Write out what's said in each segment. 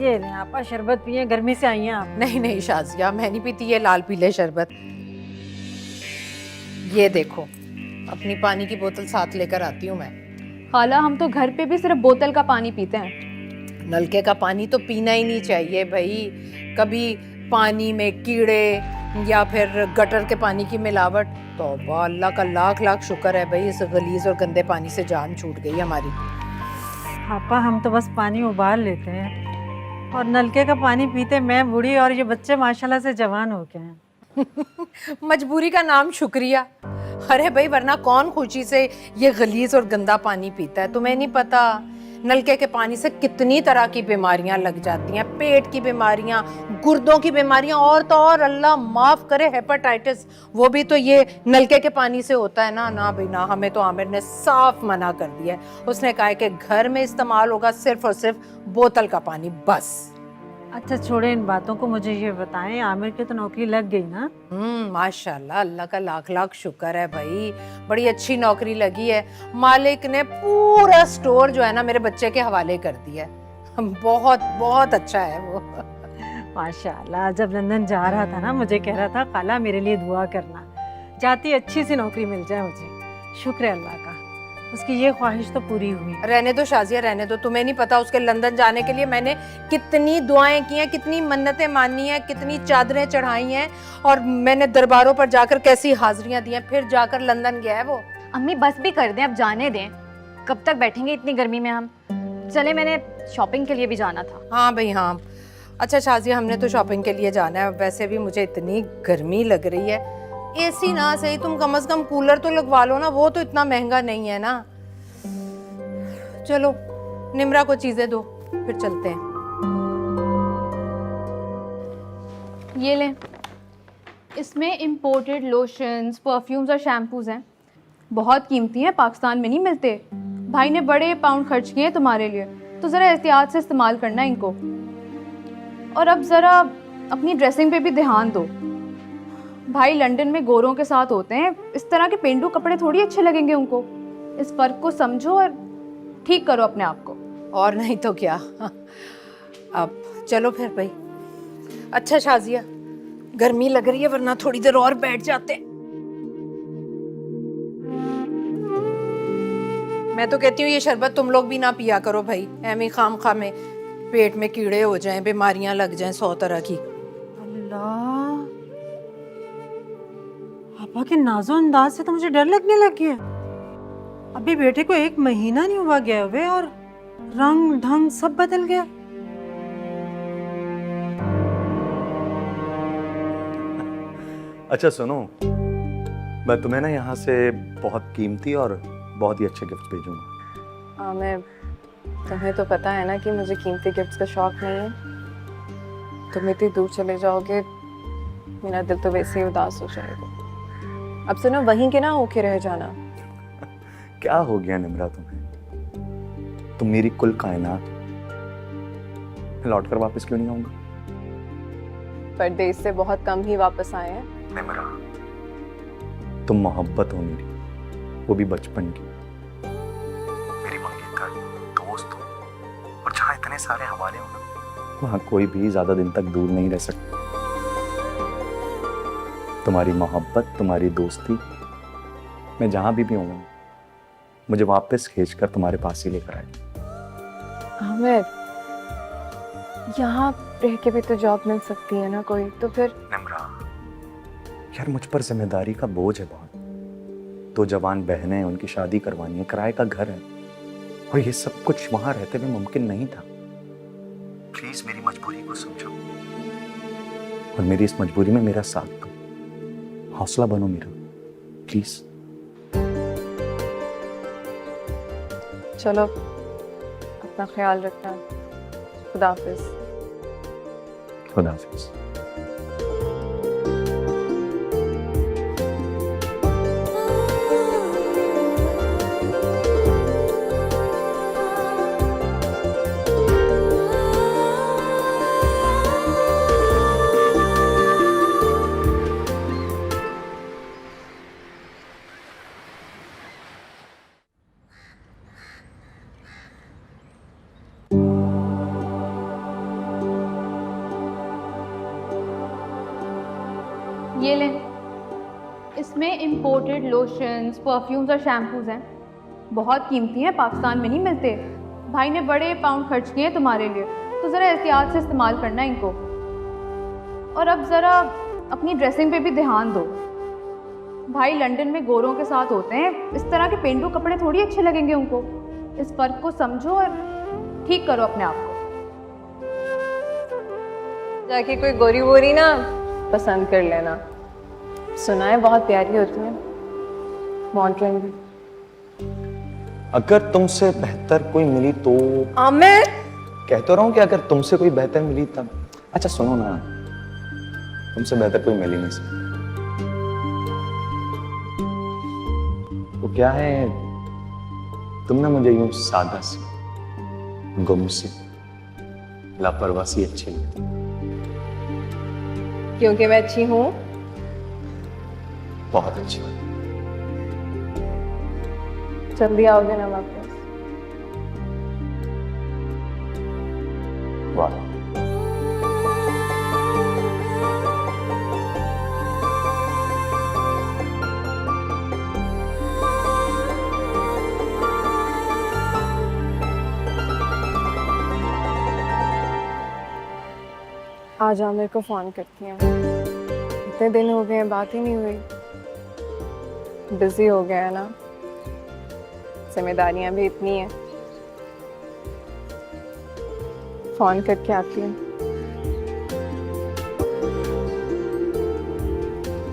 ये लें आपा, शरबत पिए, गर्मी से आई हैं आप। नहीं नहीं शाजिया, मैं नहीं पीती ये लाल पीले शरबत। ये देखो, अपनी पानी की बोतल साथ लेकर आती हूँ मैं। खाला हम तो घर पे भी सिर्फ बोतल का पानी पीते हैं। नलके का पानी तो पीना ही नहीं चाहिए भाई। कभी पानी में कीड़े या फिर गटर के पानी की मिलावट, तौबा, अल्लाह का लाख लाख शुक्र है भाई, इस गलीज और गंदे पानी से जान छूट गई हमारी। आपा हम तो बस पानी उबाल लेते हैं और नलके का पानी पीते मैं बूढ़ी और ये बच्चे माशाल्लाह से जवान हो गए हैं। मजबूरी का नाम शुक्रिया। अरे भाई, वरना कौन खुशी से ये गलीज और गंदा पानी पीता है? तुम्हें नहीं पता नलके के पानी से कितनी तरह की बीमारियां लग जाती हैं, पेट की बीमारियां, गुर्दों की बीमारियां, और तो और अल्लाह माफ करे हेपेटाइटिस, वो भी तो ये नलके के पानी से होता है ना। ना भाई ना, हमें तो आमिर ने साफ मना कर दिया है। उसने कहा है कि घर में इस्तेमाल होगा सिर्फ और सिर्फ बोतल का पानी बस। अच्छा छोड़े इन बातों को, मुझे ये बताएं आमिर की तो नौकरी लग गई ना? माशाल्लाह, अल्लाह का लाख लाख शुक्र है भाई, बड़ी अच्छी नौकरी लगी है। मालिक ने पूरा स्टोर जो है ना मेरे बच्चे के हवाले कर दिया है। बहुत बहुत अच्छा है वो। माशाल्लाह, जब लंदन जा रहा था ना मुझे कह रहा था खाला मेरे लिए दुआ करना, जाती अच्छी सी नौकरी मिल जाए मुझे। शुक्र है अल्लाह का, उसकी ये ख्वाहिश तो पूरी हुई। रहने दो शाजिया, रहने दो। तुम्हें नहीं पता उसके लंदन जाने के लिए मैंने कितनी दुआएं की हैं, कितनी मन्नतें मानी हैं, कितनी चादरें चढ़ाई हैं, और मैंने दरबारों पर जाकर कैसी हाजिरियां दी हैं, फिर जाकर लंदन गया है वो। अम्मी बस भी कर दें, अब जाने दें। कब तक बैठेंगे इतनी गर्मी में हम? चले, मैंने शॉपिंग के लिए भी जाना था। हाँ भाई हाँ। अच्छा शाजिया, हमने तो शॉपिंग के लिए जाना है। वैसे भी मुझे इतनी गर्मी लग रही है। एसी ना सही, तुम कम से कम कूलर तो लगवा लो ना, वो तो इतना महंगा नहीं है ना। चलो निम्रा को चीजें दो, फिर चलते हैं। ये लें, इसमें इम्पोर्टेड लोशंस, परफ्यूम्स और शैम्पूज हैं। बहुत कीमती हैं, पाकिस्तान में नहीं मिलते। भाई ने बड़े पाउंड खर्च किए हैं तुम्हारे लिए, तो ज़रा एहतियात से इस्तेमाल करना इनको। और अब ज़रा अपनी ड्रेसिंग पे भी ध्यान दो। भाई लंदन में गोरों के साथ होते हैं, इस तरह के पेंडू कपड़े थोड़ी अच्छे लगेंगे उनको। इस फ़र्क को समझो और ठीक करो अपने आप को। और नहीं तो क्या। अब चलो फिर भाई। अच्छा शाजिया, गर्मी लग रही है, वरना थोड़ी देर और बैठ जाते। मैं तो कहती हूँ ये शरबत तुम लोग भी ना पिया करो भाई, एमी खाम खा में पेट में कीड़े हो जाएं, बीमारियां लग जाएं 100 तरह की। अल्लाह, आपा के नाजो अंदाज से तो मुझे डर लगने लग गया। अभी बेटे को 1 महीना नहीं हुआ गया हुए और रंग ढंग सब बदल गया। अच्छा सुनो, मैं तुम्हें ना यहाँ से बहुत कीमती और बहुत ही अच्छे गिफ्ट भेजूंगा। आमिर, तुम्हें तो पता है ना कि मुझे कीमती गिफ्ट्स का शौक नहीं है। तुम इतनी दूर चले जाओगे, मेरा दिल तो वैसे ही उदास हो जाएगा। अब से ना वहीं के ना होके रह जाना। क्या हो गया निम्रा तुम्हें? तुम मेरी कुल कायनात। मैं लौटकर वापस क्यों नहीं आऊंगा? परदेश से बहुत कम ही वापस आए हैं। निम्रा, तुम मोहब्बत हो मेरी, वो भी बचपन की। मेरी मंगेतर, दोस्त हो, और जहाँ इतने सारे हवाले हो ना, वहाँ कोई भी ज्यादा दिन तक दूर नहीं रह सकता। तुम्हारी मोहब्बत, तुम्हारी दोस्ती, मैं जहाँ भी होऊंगा मुझे वापस खींचकर तुम्हारे पास ही लेकर आए। आमिर, यहाँ रह के भी तो जॉब मिल सकती है ना कोई, तो फिर। निम्रा, यार मुझ पर जिम्मेदारी का बोझ है बहुत। 2 जवान बहनें हैं, उनकी शादी करवानी है, किराए का घर है, और ये सब कुछ वहां रहते हुए मुमकिन नहीं था। प्लीज मेरी मजबूरी को समझो और मेरी इस मजबूरी में मेरा साथ दो। हौसला बनो मेरा, प्लीज। चलो, अपना ख्याल रखना। खुदा हाफिज। खुदा हाफिज। ये लें, इसमें इम्पोर्टेड लोशंस, परफ्यूम्स और शैम्पूज हैं। बहुत कीमती हैं, पाकिस्तान में नहीं मिलते। भाई ने बड़े पाउंड खर्च किए हैं तुम्हारे लिए, तो ज़रा एहतियात से इस्तेमाल करना इनको। और अब ज़रा अपनी ड्रेसिंग पे भी ध्यान दो। भाई लंदन में गोरों के साथ होते हैं, इस तरह के पेंडू कपड़े थोड़ी अच्छे लगेंगे उनको। इस फ़र्क को समझो और ठीक करो अपने आप को। जाके कोई गोरी वोरी ना पसंद कर लेना, सुना है बहुत प्यारी होती है, मॉडर्न भी। अगर तुमसे बेहतर कोई मिली तो आमिर, कह तो रहा हूं कि अगर तुमसे कोई बेहतर मिली तब। अच्छा सुनो ना, तुमसे बेहतर कोई मिल ही नहीं सकता। वो क्या है, तुम ना मुझे यूं सादा सी, गुमसी, लापरवाही सी अच्छी लगती। क्योंकि मैं अच्छी हूँ। बहुत अच्छी। जल्दी आओगे ना वापस? वाह, आज आमिर को फोन करती हैं। इतने दिन हो गए हैं, बात ही नहीं हुई। बिजी हो गया है ना, जिम्मेदारियां भी इतनी हैं। फोन करके आती हूँ।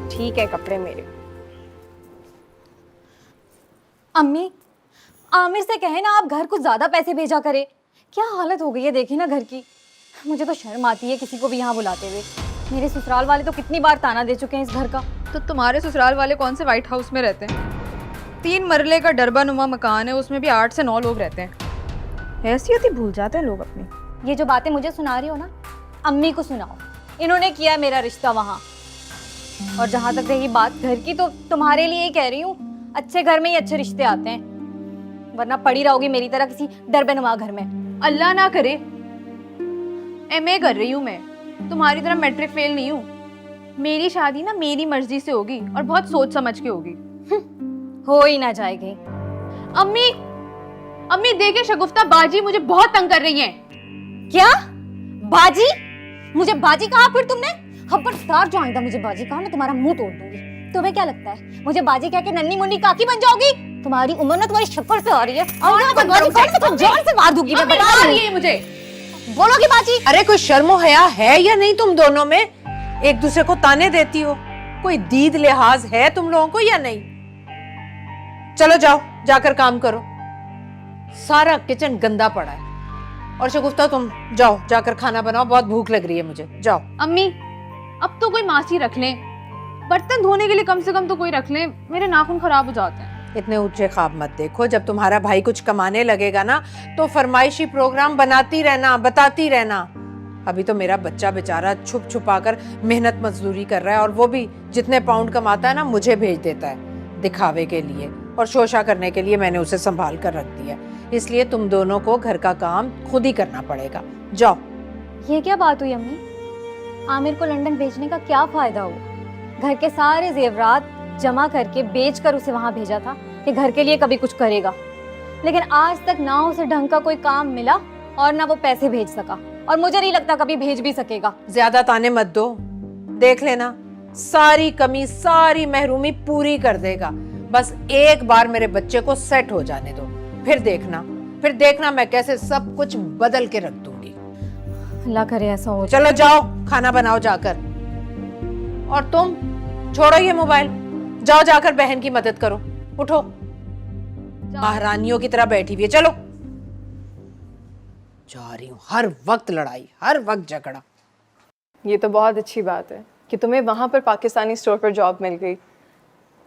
ठीक है, कपड़े मेरे। अम्मी, आमिर से कहे ना आप घर कुछ ज्यादा पैसे भेजा करे। क्या हालत हो गई है देखिए ना घर की। मुझे तो शर्म आती है किसी को भी यहाँ बुलाते हुए। मेरे ससुराल वाले तो कितनी बार ताना दे चुके हैं इस घर का। तो तुम्हारे ससुराल वाले कौन से व्हाइट हाउस में रहते हैं? 3 मरले का डरबानुमा मकान है, उसमें भी 8 से 9 लोग रहते हैं। हैसियत ही भूल जाते हैं लोग अपनी। ये जो बातें मुझे सुना रही हो ना, अम्मी को सुनाओ। इन्होंने किया है मेरा रिश्ता वहाँ। और जहाँ तक रही बात घर की, तो तुम्हारे लिए ही कह रही हूँ, अच्छे घर में ही अच्छे रिश्ते आते हैं, वरना पड़ी रहोगी मेरी तरह किसी डरबानुमा घर में। अल्लाह ना करे। MA कर रही हूँ मैं, तुम्हारी तरह मैट्रिक फेल नहीं हूँ। मेरी शादी ना मेरी मर्जी से होगी और बहुत सोच समझ के होगी। हो ही ना जाएगी। अम्मी, अम्मी देखे शगुफ्ता बाजी मुझे बहुत तंग कर रही हैं। क्या बाजी? मुझे बाजी कहा फिर तुमने? खबरदार जो आइंदा मुझे बाजी कहा, मैं तुम्हारा मुंह तोड़ दूंगी। तुम्हें क्या लगता है मुझे बाजी कह के नन्नी मुन्नी काकी बन जाओगी? तुम्हारी उम्र ना तुम्हारी शक्ल पे आ रही है। और मैं बाजी कह के जान से मार दूंगी। मैं बता रही हूं मुझे बोलोगी बाजी? अरे कोई शर्मो हया है या नहीं तुम दोनों में? एक दूसरे को ताने देती हो। कोई दीद लिहाज है तुम लोगों को या नहीं? चलो जाओ, जाकर काम करो। सारा किचन गंदा पड़ा है। और शगुफ्ता तुम जाओ, जाकर खाना बनाओ, बहुत भूख लग रही है मुझे। जाओ। अम्मी, अब तो कोई मासी रख लें, बर्तन धोने के लिए कम से कम तो कोई रख लें, मेरे नाखून खराब हो जाते हैं। इतने ऊंचे ख्वाब मत देखो। जब तुम्हारा भाई कुछ कमाने लगेगा ना, तो फरमाइशी प्रोग्राम बनाती रहना, बताती रहना। अभी तो मेरा बच्चा बेचारा छुप छुपा कर मेहनत मजदूरी कर रहा है, और वो भी जितने पाउंड कमाता है ना, मुझे भेज देता है दिखावे के लिए और शोशा करने के लिए। मैंने उसे संभाल कर रख दिया, इसलिए तुम दोनों को घर का काम खुद ही करना पड़ेगा। जाओ। ये क्या बात हुई अम्मी? आमिर को लंदन भेजने का क्या फायदा हुआ? घर के सारे जेवरात जमा करके बेच कर उसे वहां भेजा था कि घर के लिए कभी कुछ करेगा, लेकिन आज तक ना उसे ढंग का कोई काम मिला और ना वो पैसे भेज सका, और मुझे नहीं लगता कभी भेज भी सकेगा। ज्यादा ताने मत दो, देख लेना सारी कमी सारी महरूमी पूरी कर देगा। बस एक बार मेरे बच्चे को सेट हो जाने दो, फिर देखना मैं कैसे सब कुछ बदल के रख दूंगी। अल्लाह करे ऐसा हो। चलो जाओ, खाना बनाओ जाकर। और तुम छोड़ो ये मोबाइल, जाओ जाकर बहन की मदद करो। उठो, महारानियों की तरह बैठी हुई है। चलो। जा रही हूँ, हर वक्त लड़ाई, हर वक्त झगड़ा। ये तो बहुत अच्छी बात है कि तुम्हें वहां पर पाकिस्तानी स्टोर पर जॉब मिल गई।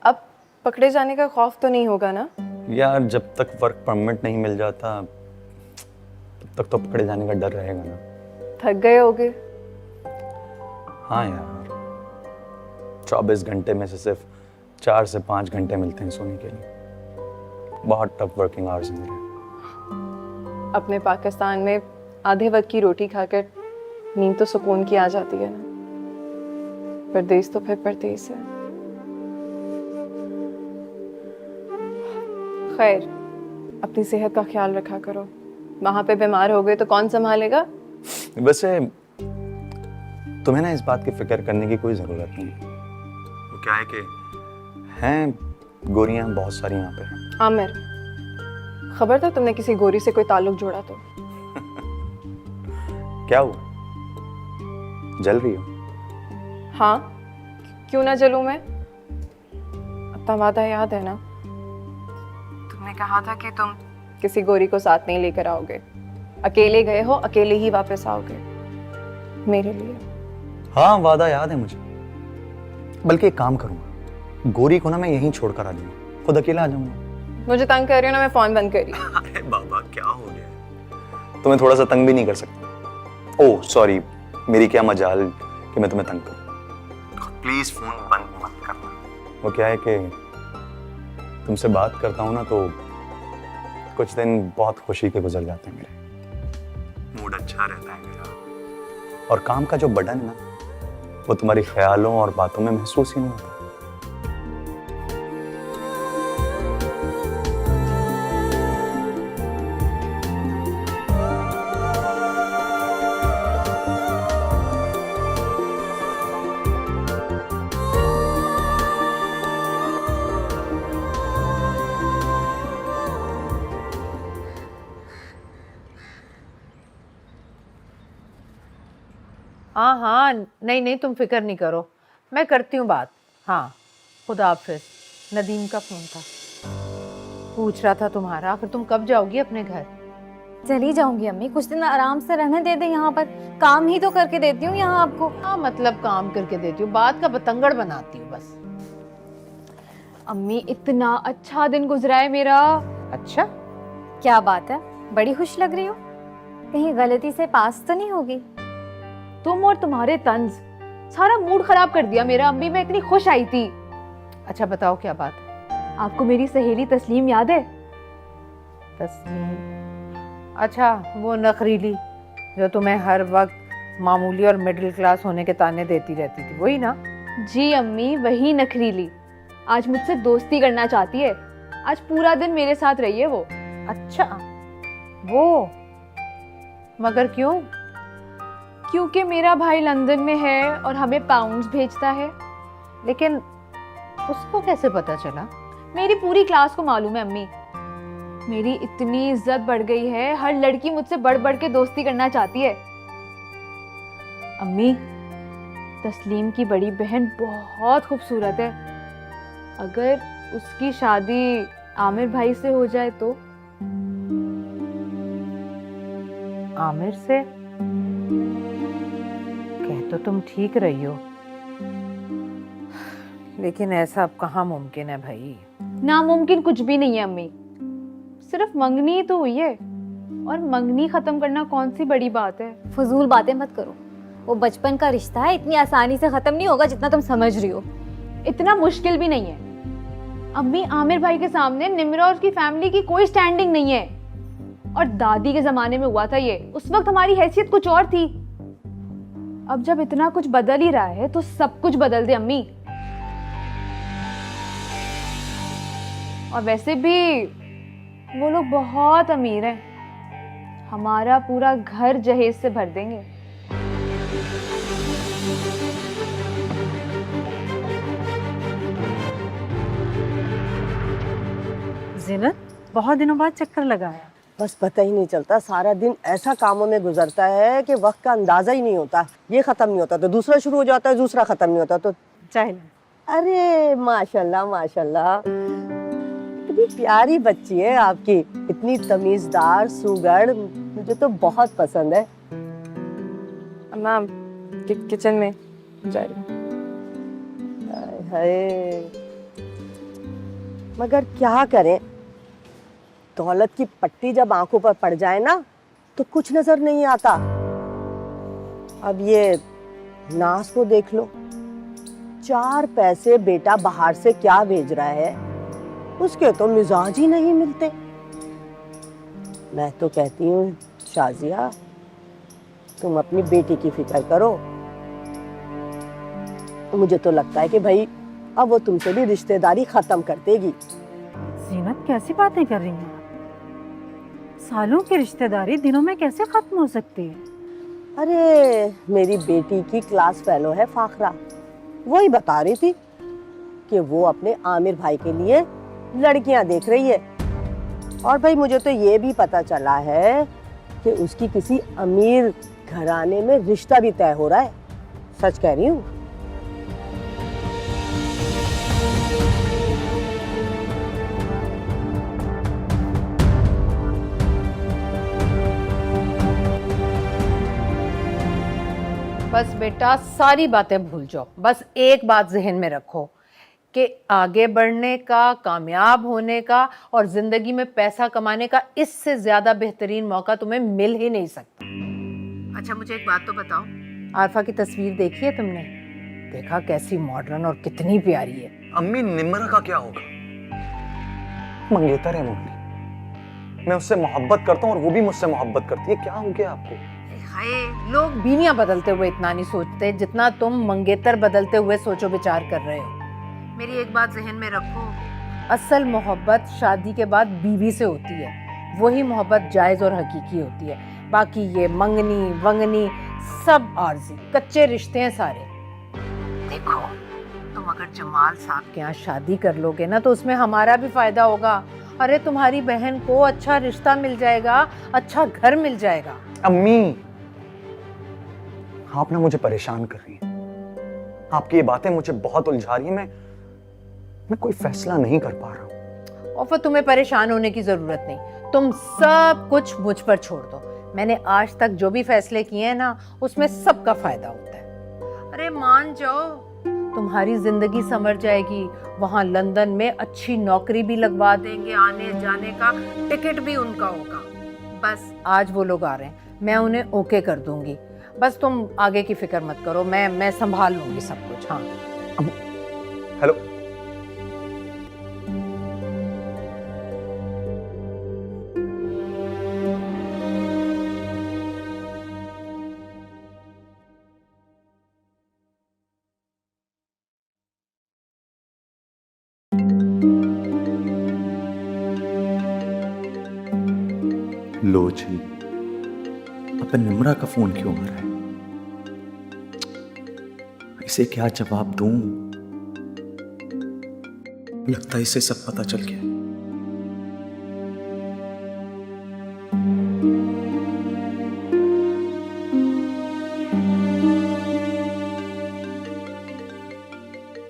अब पकड़े जाने का खौफ तो नहीं होगा ना? यार जब तक वर्क परमिट नहीं मिल जाता तब तक तो पकड़े जाने का डर रहेगा ना। थक गए होगे? हाँ यार, 24 घंटे में से सिर्फ 4 से 5 घंटे मिलते हैं सोने के लिए। बहुत टफ वर्किंग आवर्स हैं मेरे। अपने पाकिस्तान में आधे वक्त की रोटी खाकर नींद तो सुकून की आ जाती है ना। परदेस तो फिर परदेस है। खैर, अपनी सेहत का ख्याल रखा करो। वहां पे बीमार हो गए तो कौन संभालेगा? वैसे तुम्हें ना इस बात की फिक्र करने की कोई ज़रूरत नहीं। वो क्या है कि हैं गोरियां बहुत सारी यहाँ पे। आमिर, खबर था तुमने किसी गोरी से कोई ताल्लुक जोड़ा तो? क्या हुआ, जल रही हो? हाँ, क्यों ना जलूं मैं? अपना वादा याद है ना? तुमने कहा था कि तुम किसी गोरी को साथ नहीं लेकर आओगे, अकेले गए हो, अकेले ही वापस आओगे मेरे लिए। हाँ, वादा याद है मुझे। बल्कि एक काम करूंगा, गोरी को ना मैं यहीं छोड़कर आ जाऊंगा, खुद अकेला आ जाऊंगा। मुझे तंग कर रही हो ना, मैं फोन बंद करी। अरे बाबा, क्या हो गया? तुम्हें थोड़ा सा तंग भी नहीं कर सकता? ओह सॉरी, मेरी क्या मजाल कि मैं तुम्हें तंग करूं। प्लीज फोन बंद मत करना। वो क्या है कि तुमसे बात करता हूँ ना तो कुछ दिन बहुत खुशी के गुजर जाते हैं मेरे, मूड अच्छा रहता है मेरा, और काम का जो बर्डन है ना वो तुम्हारी ख्यालों और बातों में महसूस ही नहीं होता। हाँ हाँ, नहीं नहीं, तुम फिक्र नहीं करो, मैं करती हूँ बात। हाँ, खुदा हाफिज। नदीम का फोन था, पूछ रहा था तुम्हारा, फिर तुम कब जाओगी अपने घर? चली जाऊंगी अम्मी, कुछ दिन आराम से रहने दे दे यहाँ पर, काम ही तो करके देती हूँ यहाँ आपको। हाँ मतलब काम करके देती हूँ, बात का बतंगड़ बनाती हूँ बस। अम्मी इतना अच्छा दिन गुजरा है मेरा। अच्छा, क्या बात है, बड़ी खुश लग रही हो, कहीं गलती से पास तो नहीं होगी? तुम और तुम्हारे तंज सारा मूड खराब कर दिया मेरा। अम्मी मैं इतनी खुश आई थी। अच्छा बताओ क्या बात है? आपको मेरी सहेली तस्लीम याद है? तस्लीम? अच्छा, वो नखरीली जो तुम्हें हर वक्त मामूली और मिडिल क्लास होने के ताने देती रहती थी, वही ना? जी अम्मी, वही नखरीली। आज मुझसे दोस्ती करना चाहती है। आज पूरा दिन मेरे साथ रही है वो। अच्छा, वो मगर क्यों? क्योंकि मेरा भाई लंदन में है और हमें पाउंड्स भेजता है। लेकिन उसको कैसे पता चला? मेरी पूरी क्लास को मालूम है अम्मी। मेरी इतनी इज्जत बढ़ गई है, हर लड़की मुझसे बढ़ बढ़ के दोस्ती करना चाहती है। अम्मी, तस्लीम की बड़ी बहन बहुत खूबसूरत है। अगर उसकी शादी आमिर भाई से हो जाए तो? आमिर से? कह तो तुम ठीक रही हो, लेकिन ऐसा अब कहाँ मुमकिन है भाई? नामुमकिन कुछ भी नहीं है अम्मी, सिर्फ मंगनी ही तो हुई है, और मंगनी खत्म करना कौन सी बड़ी बात है। फजूल बातें मत करो, वो बचपन का रिश्ता है, इतनी आसानी से खत्म नहीं होगा जितना तुम समझ रही हो। इतना मुश्किल भी नहीं है अम्मी। आमिर भाई के सामने निम्रा और उसकी फैमिली की कोई स्टैंडिंग नहीं है। और दादी के जमाने में हुआ था ये, उस वक्त हमारी हैसियत कुछ और थी। अब जब इतना कुछ बदल ही रहा है तो सब कुछ बदल दे अम्मी। और वैसे भी वो लोग बहुत अमीर हैं, हमारा पूरा घर जहेज से भर देंगे। जिनत, बहुत दिनों बाद चक्कर लगाया। बस पता ही नहीं चलता, सारा दिन ऐसा कामों में गुजरता है कि वक्त का अंदाजा ही नहीं होता। ये खत्म नहीं होता तो दूसरा शुरू हो जाता है, दूसरा खत्म नहीं होता तो। चाहे अरे माशाल्लाह माशाल्लाह, इतनी प्यारी बच्ची है आपकी, इतनी तमीजदार सुगड़, मुझे तो बहुत पसंद है। अम्मा किचन में जा रही। हाय, मगर क्या करें, दौलत की पट्टी जब आंखों पर पड़ जाए ना तो कुछ नजर नहीं आता। अब ये नाज को देख लो, 4 पैसे बेटा बाहर से क्या भेज रहा है, उसके तो मिजाज ही नहीं मिलते। मैं तो कहती हूँ शाजिया, तुम अपनी बेटी की फिक्र करो। मुझे तो लगता है कि भाई अब वो तुमसे भी रिश्तेदारी खत्म कर देगी। जीनत कैसी बातें कर रही हैं? सालों की रिश्तेदारी दिनों में कैसे खत्म हो सकती है? अरे मेरी बेटी की क्लास फेलो है फाखरा, वही बता रही थी कि वो अपने आमिर भाई के लिए लड़कियां देख रही है। और भाई मुझे तो ये भी पता चला है कि उसकी किसी अमीर घराने में रिश्ता भी तय हो रहा है। सच कह रही हूँ। बस बेटा सारी बातें भूल जाओ, बस एक बात जहन में रखो कि आगे बढ़ने का, कामयाब होने का और जिंदगी में पैसा कमाने का इससे ज्यादा बेहतरीन मौका तुम्हें मिल ही नहीं सकता। अच्छा मुझे एक बात तो बताओ, आरफा की तस्वीर देखी है तुमने? देखा कैसी मॉडर्न और कितनी प्यारी है। अम्मी निम्रा का क्या होगा? मंगेतर है मम्मी, मैं उससे मोहब्बत करता हूँ और वो भी मुझसे मोहब्बत करती है। क्या हो गया आपको? हाय, लोग बीनियां बदलते हुए इतना नहीं सोचते जितना तुम मंगेतर बदलते हुए सोचो विचार कर रहे हो। मेरी एक बात जहन में रखो, असल मोहब्बत शादी के बाद बीवी से होती है, वही मोहब्बत जायज और हकीकी होती है। बाकी ये मंगनी वंगनी सब आर्जी कच्चे रिश्ते हैं सारे। देखो तुम अगर जमाल साहब के यहाँ शादी कर लोगे ना तो उसमें हमारा भी फायदा होगा। अरे तुम्हारी बहन को अच्छा रिश्ता मिल जाएगा, अच्छा घर मिल जाएगा। अम्मी आप ना मुझे परेशान कर रही हैं। आपकी ये बातें मुझे बहुत उलझा रही हैं। मैं कोई फैसला नहीं कर पा रहा हूँ। और फिर तुम्हें परेशान होने की जरूरत नहीं, तुम सब कुछ मुझ पर छोड़ दो। मैंने आज तक जो भी फैसले किए हैं ना उसमें सबका फायदा होता है। अरे मान जाओ, तुम्हारी जिंदगी संवर जाएगी, वहां लंदन में अच्छी नौकरी भी लगवा देंगे, आने जाने का टिकट भी उनका होगा। बस आज वो लोग आ रहे हैं, मैं उन्हें ओके कर दूंगी। बस तुम आगे की फिक्र मत करो, मैं संभाल लूंगी सब कुछ। हाँ हेलो, लो जी, अब निम्रा का फोन क्यों आ रहा है? इसे क्या जवाब दूं? लगता है इसे सब पता चल गया।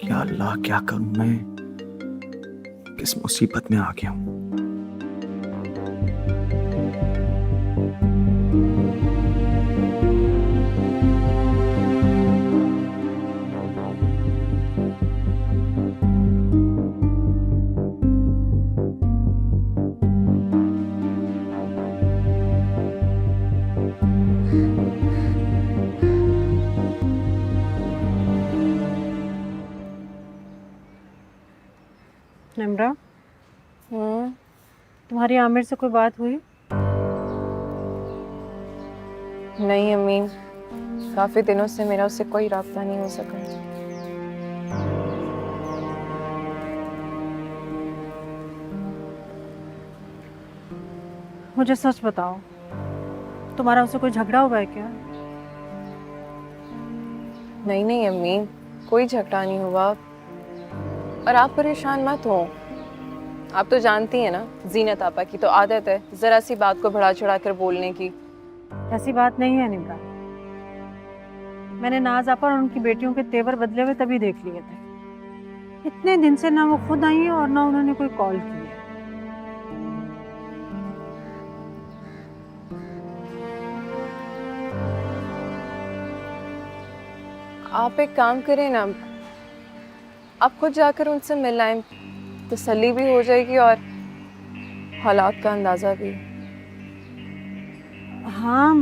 या अल्लाह, क्या करूं मैं? किस मुसीबत में आ गया हूं? निम्रा, तुम्हारी आमिर से कोई बात हुई? नहीं अम्मी, काफी दिनों से मेरा उससे कोई राब्ता नहीं हो सका। मुझे सच बताओ, तुम्हारा उससे कोई झगड़ा हुआ है क्या? नहीं नहीं अम्मी, कोई झगड़ा नहीं हुआ। और आप परेशान मत हो, आप तो जानती हैं ना जीनत आपा की तो आदत है जरा सी बात को बढ़ा चढ़ा कर बोलने की। ऐसी बात नहीं है निम्रा, मैंने नाज आपा और उनकी बेटियों के तेवर बदले हुए तभी देख लिए थे। इतने दिन से ना वो खुद आई है और ना उन्होंने कोई कॉल की है। आप एक काम करें ना, आप खुद जाकर उनसे मिल आएं, तसल्ली भी हो जाएगी और हालात का अंदाजा भी। हाँ,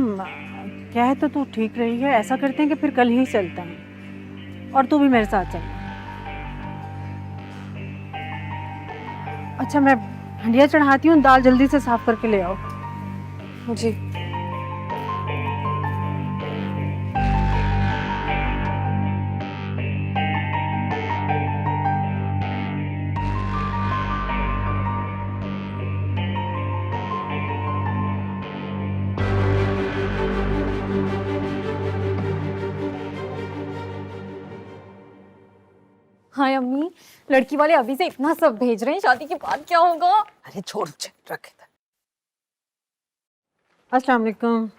कह तो तू ठीक रही है। ऐसा करते हैं कि फिर कल ही चलते हैं और तू भी मेरे साथ चल। अच्छा, मैं हंडिया चढ़ाती हूँ, दाल जल्दी से साफ करके ले आओ। जी। हाय अम्मी, लड़की वाले अभी से इतना सब भेज रहे हैं, शादी के बाद क्या होगा? अरे छोड़ रख इधर। अस्सलाम वालेकुम।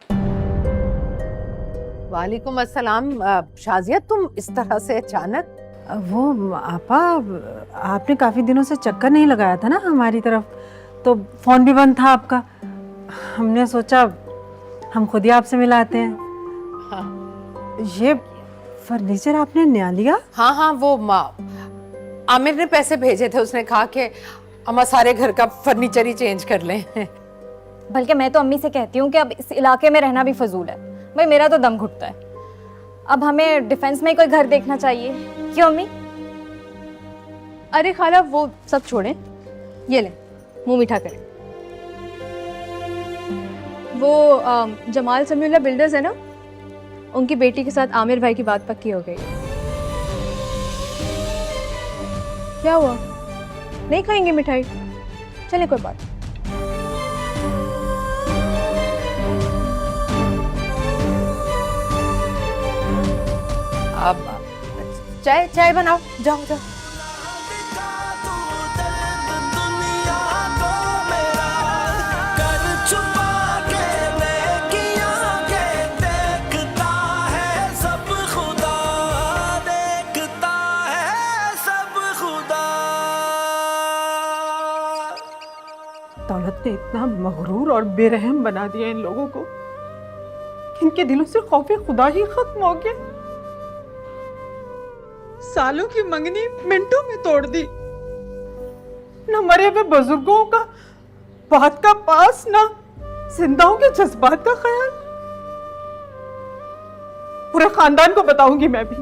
वालेकुम अस्सलाम। शाजिया, तुम इस तरह से अचानक? वो आपा, आपने काफ़ी दिनों से चक्कर नहीं लगाया था ना हमारी तरफ, तो फ़ोन भी बंद था आपका। हमने सोचा हम खुद ही आपसे मिलाते हैं। हाँ। ये फर्नीचर आपने नया लिया? हाँ हाँ, वो आमिर ने पैसे भेजे थे, उसने कहा कि अम्मा सारे घर का फर्नीचर ही चेंज कर लें। बल्कि मैं तो अम्मी से कहती हूँ कि अब इस इलाके में रहना भी फजूल है। भाई मेरा तो दम घुटता है। अब हमें डिफेंस में कोई घर देखना चाहिए, क्यों अम्मी? अरे खाला वो सब छोड़ें, ये लें, मुंह मीठा करें। वो जमाल समीउल्लाह बिल्डर्स है ना, उनकी बेटी के साथ आमिर भाई की बात पक्की हो गई। क्या हुआ, नहीं खाएंगे मिठाई? चले कोई बात। अब चाय चाय बनाओ, जाओ जाओ। दौलत ने इतना मगरूर और बेरहम बना दिया इन लोगों को, इनके दिलों से खौफ खुदा ही खत्म हो गया। सालों की मंगनी मिनटों में तोड़ दी। न मरे हुए बुजुर्गों का बात का पास, न जिंदाओं के जज्बात का ख्याल। पूरे खानदान को बताऊंगी मैं भी।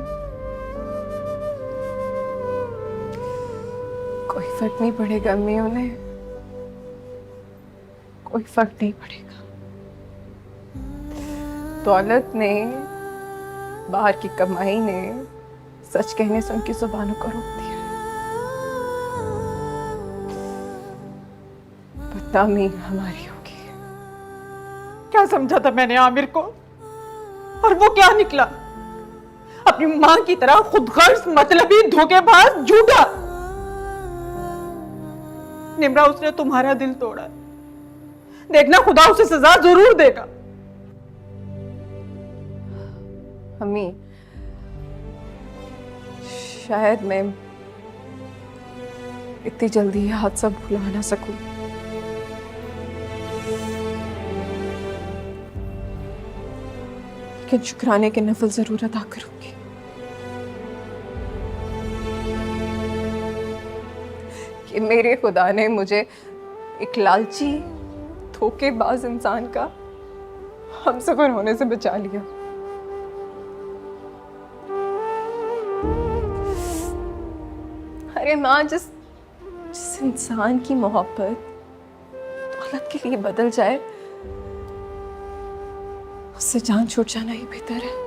कोई फर्क नहीं पड़ेगा अम्मी, उन्हें कोई फर्क नहीं पड़ेगा। दौलत ने, बाहर की कमाई ने सच कहने से उनकी जुबानों को रोक दिया। बदनामी हमारी होगी। क्या समझा था मैंने आमिर को, और वो क्या निकला? अपनी मां की तरह खुदगर्ज, मतलबी, धोखेबाज, झूठा। निम्रा, उसने तुम्हारा दिल तोड़ा। देखना खुदा उसे सजा जरूर देगा। अम्मी, शायद मैं इतनी जल्दी ये हादसा भुला ना सकूं। लेकिन शुक्राने के नफल जरूर अदा करूंगी। कि मेरे खुदा ने मुझे एक लालची, धोखेबाज इंसान का हमसफर होने से बचा लिया। अरे माँ, जिस इंसान की मोहब्बत दौलत के लिए बदल जाए, उससे जान छूट जाना ही बेहतर है।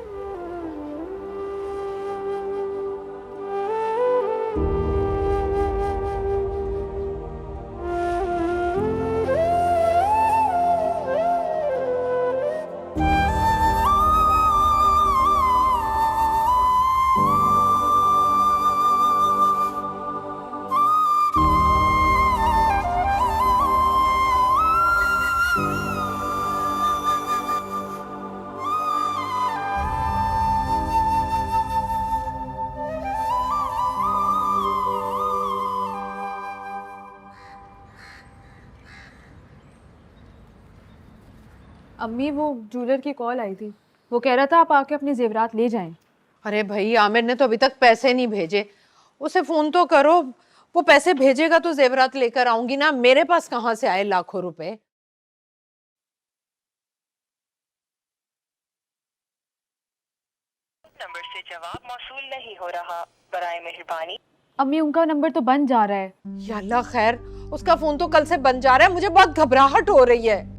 अम्मी, वो ज्वेलर की कॉल आई थी, वो कह रहा था आप आके अपने जेवरात ले जाएं। अरे भाई, आमिर ने तो अभी तक पैसे नहीं भेजे, उसे फोन तो करो। वो पैसे भेजेगा तो जेवरात लेकर आऊंगी ना, मेरे पास कहां से आए लाखों रुपए। नंबर से जवाब मौसूल नहीं हो रहा, बराए मेहरबानी। अम्मी, उनका नंबर तो बंद जा रहा है। या अल्लाह खैर, उसका फोन तो कल से बंद जा रहा है। मुझे बहुत घबराहट हो रही है।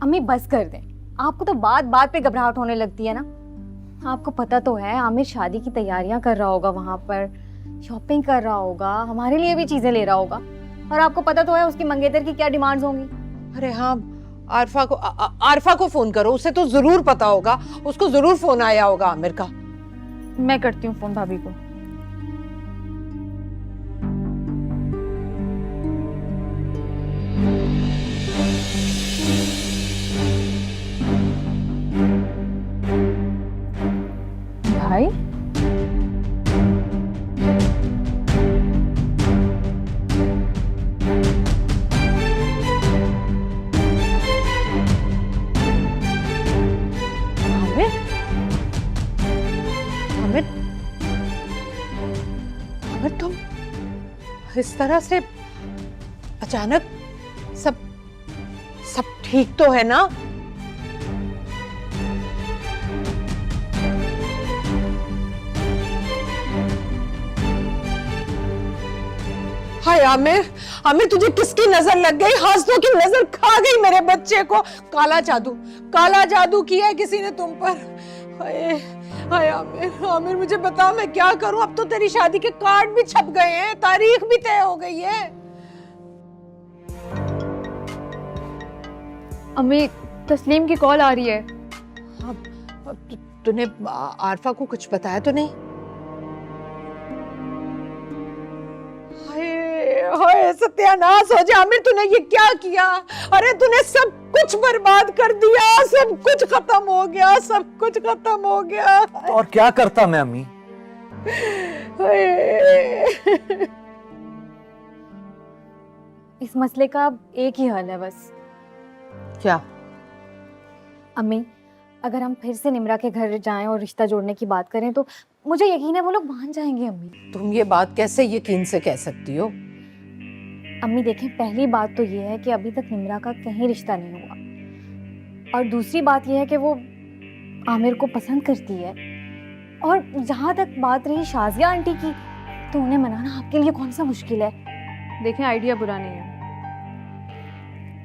अम्मी बस कर दें, आपको तो बात बात पे घबराहट होने लगती है ना। आपको पता तो है आमिर शादी की तैयारियां कर रहा होगा, वहां पर शॉपिंग कर रहा होगा, हमारे लिए भी चीजें ले रहा होगा, और आपको पता तो है उसकी मंगेतर की क्या डिमांड्स होंगी। अरे हाँ, आरफा को फोन करो, उसे तो जरूर पता होगा, उसको जरूर फोन आया होगा आमिर का। मैं करती हूँ फोन भाभी को। इस तरह से अचानक सब सब ठीक तो है ना? हाय आमिर, आमिर तुझे किसकी नजर लग गई? हासदों की नजर खा गई मेरे बच्चे को। काला जादू किया है किसी ने तुम पर। हाय हाय आमिर, आमिर मुझे बता मैं क्या करूं? अब तो तेरी शादी के कार्ड भी छप गए हैं, तारीख भी तय हो गई है। अम्मी, तस्लीम की कॉल आ रही है। तूने आरफा को कुछ बताया तो नहीं? हाय सत्यानाश हो जाए आमिर, तूने ये क्या किया? अरे तूने सब कुछ बर्बाद कर दिया, सब कुछ खत्म हो गया, सब कुछ खत्म हो गया। तो और क्या करता मैं अम्मी? इस मसले का अब एक ही हल है बस। क्या? अम्मी, अगर हम फिर से निम्रा के घर जाएं और रिश्ता जोड़ने की बात करें तो मुझे यकीन है वो लोग मान जाएंगे। अम्मी, तुम ये बात कैसे यकीन से कह सकती हो? अम्मी देखें, पहली बात तो ये है कि अभी तक निम्रा का कहीं रिश्ता नहीं हुआ, और दूसरी बात ये है कि वो आमिर को पसंद करती है। और जहाँ तक बात रही शाजिया आंटी की, तो उन्हें मनाना आपके लिए कौन सा मुश्किल है? देखें, आइडिया बुरा नहीं है,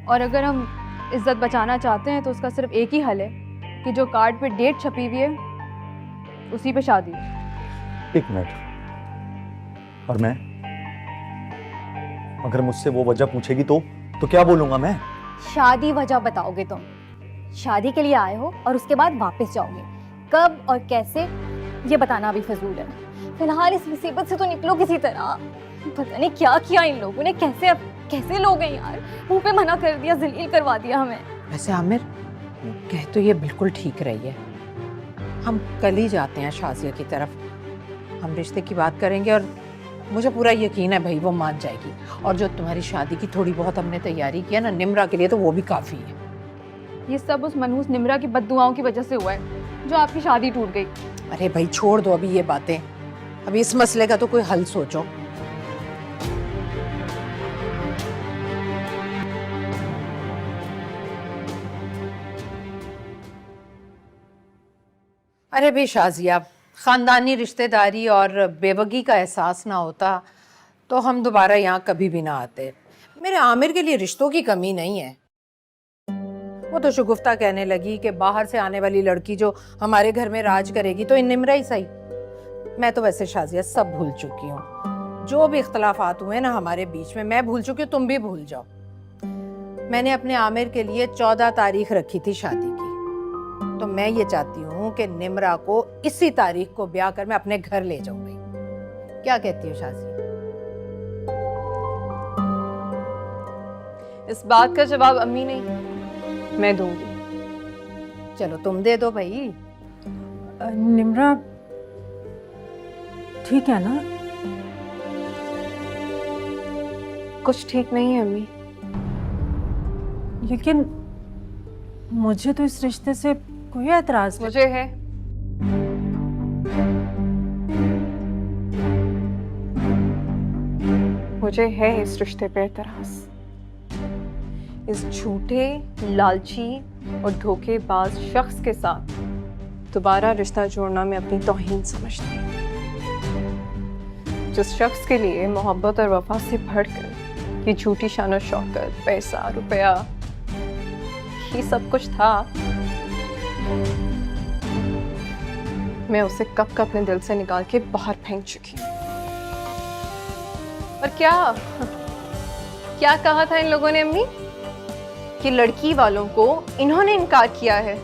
और अगर हम इज्जत बचाना चाहते हैं तो उसका सिर्फ एक ही हल है कि जो कार्ड पे डेट छपी हुई है उसी पे शादी। एक मिनट, और मैं अगर मुझसे वो वजह पूछेगी तो क्या बोलूंगा मैं? शादी वजह बताओगे तुम? शादी के लिए आए हो और उसके बाद वापस जाओगे। कब और कैसे ये बताना भी फजूल है। फिलहाल इस मुसीबत से तो निकलो किसी तरह। पता नहीं क्या किया इन लोगों ने, कैसे लोग हैं यार, मुंह पे मना कर दिया, जलील करवा दिया हमें। वैसे आमिर कह तो ये बिल्कुल ठीक रही है। हम कल ही जाते हैं शाजिया की तरफ, हम रिश्ते की बात करेंगे और मुझे पूरा यकीन है भाई वो मान जाएगी। और जो तुम्हारी शादी की थोड़ी बहुत हमने तैयारी की है ना निम्रा के लिए, तो वो भी काफ़ी है। ये सब उस मनहूस निम्रा की बद्दुआओं की वजह से हुआ है जो आपकी शादी टूट गई। अरे भाई छोड़ दो अभी ये बातें, अभी इस मसले का तो कोई हल सोचो। अरे भाई शाजिया, ख़ानदानी रिश्तेदारी और बेवगी का एहसास ना होता तो हम दोबारा यहाँ कभी भी ना आते। मेरे आमिर के लिए रिश्तों की कमी नहीं है। वो तो शुगुफ्ता कहने लगी कि बाहर से आने वाली लड़की जो हमारे घर में राज करेगी तो इन निम्रा ही सही। मैं तो वैसे शाजिया सब भूल चुकी हूँ, जो भी इख्तलाफात हुए ना हमारे बीच में मैं भूल चुकी हूँ, तुम भी भूल जाओ। मैंने अपने आमिर के लिए 14 तारीख रखी थी शादी की, तो मैं ये चाहती हूँ कि निम्रा को इसी तारीख को ब्याह कर मैं अपने घर ले जाऊँ। भाई क्या कहती हो शाजिया? इस बात का जवाब अम्मी नहीं, मैं दूंगी। चलो तुम दे दो भाई। निम्रा ठीक है ना? कुछ ठीक नहीं है अम्मी। लेकिन मुझे तो इस रिश्ते से कोई एतराज नहीं। मुझे है। मुझे है इस रिश्ते पे एतराज। इस झूठे, लालची और धोखेबाज शख्स के साथ दोबारा रिश्ता जोड़ना मैं अपनी तौहीन समझती हूँ। जिस शख्स के लिए मोहब्बत और वफा से बढ़कर ये झूठी शान और शौकत, पैसा, रुपया, ये सब कुछ था, मैं उसे कब का अपने दिल से निकाल के बाहर फेंक चुकी हूँ। और क्या कहा था इन लोगों ने अम्मी कि लड़की वालों को इन्होंने इनकार किया है?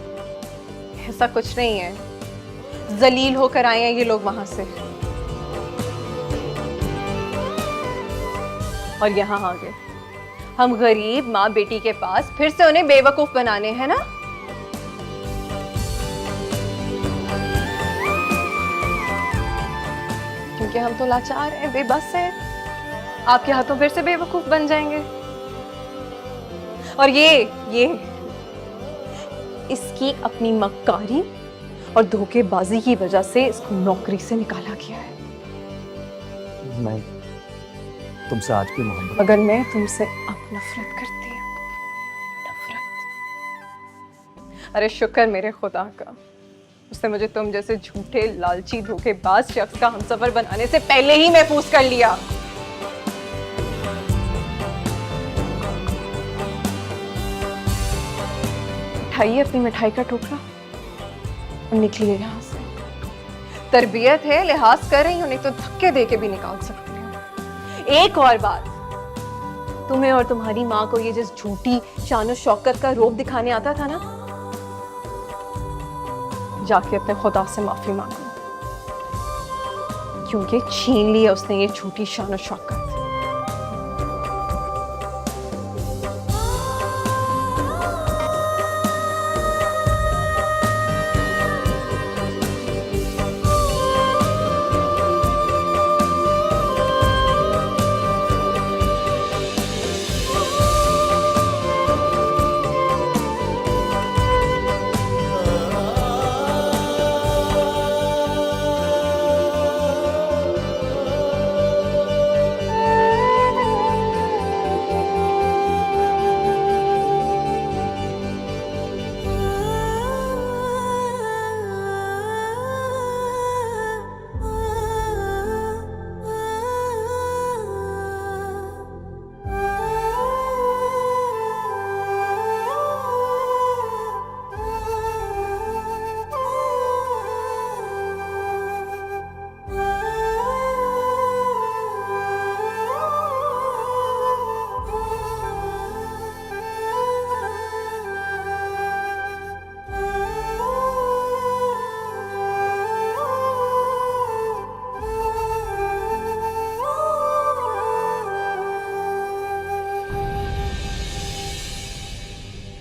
ऐसा कुछ नहीं है, जलील होकर आए हैं ये लोग वहां से और यहाँ आ गए हम गरीब माँ बेटी के पास फिर से उन्हें बेवकूफ बनाने हैं ना। क्योंकि हम तो लाचार हैं, बेबस हैं, आपके हाथों फिर से बेवकूफ बन जाएंगे। और ये इसकी अपनी मक्कारी और धोखेबाजी की वजह से इसको नौकरी से निकाला गया है। तुमसे आज भी मोहब्बत। मगर मैं तुमसे अब नफरत करती हूँ, नफरत। अरे शुक्र मेरे खुदा का, उसने मुझे तुम जैसे झूठे लालची धोखेबाज शख्स का हमसफर बनाने से पहले ही महफूज कर लिया। उठाइए अपनी मिठाई का टोकरा और निकलिए यहाँ से। तरबियत है, लिहाज कर रही हूँ, नहीं तो धक्के दे के भी निकाल सकती हूँ। एक और बात, तुम्हें और तुम्हारी माँ को ये जिस झूठी शान शौकत का रोब दिखाने आता था ना, जाके अपने खुदा से माफी मांगो, क्योंकि छीन ली है उसने ये झूठी शान शौकत।